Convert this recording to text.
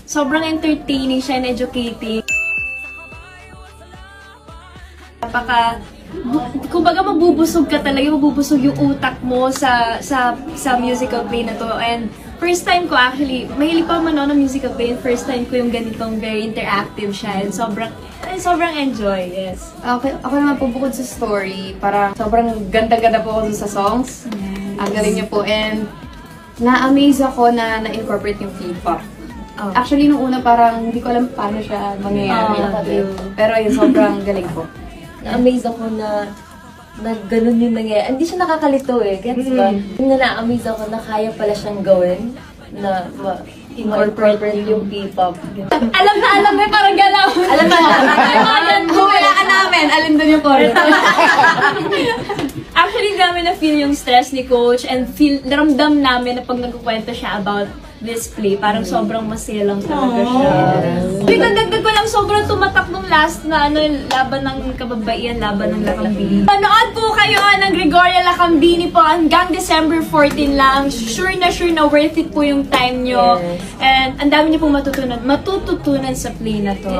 Sobrang entertaining siya and educating. Kumbaga mabubusog ka talaga, mabubusog yung utak mo sa musical play na to. And first time ko actually, mahilig pa manood ng musical play, and first time ko yung ganitong very interactive siya. And sobrang enjoy, yes. Okay, ako naman po bukod sa story, parang sobrang ganda-ganda po ako sa songs. Ang galing niyo po, and na-amaze ako na na-incorporate yung K-pop. Oh. Actually, nung una parang hindi ko alam paano siya mangyayari. Pero yun, sobrang galing po. Na-amaze ako na ganun yung nangyayari. Hindi siya nakakalito eh. Gets ba? Yung na-amaze ako na kaya pala siyang gawin na incorporate yung K-pop. Alam na parang galaw. Alam na. Huwilaan namin, alin doon yung chorus. Actually, namin na-feel yung stress ni Coach and naramdam namin na pag nagkukwento siya about this play, parang sobrang masaya lang talaga siya. Dagdag ko lang, sobrang tumatak nung last na laban ng kababaihan, laban ng Lakambini. Manood po kayo ng Gregoria Lakambini po hanggang December 14 lang. Sure na worth it po yung time nyo. And ang dami nyo pong matututunan sa play na to.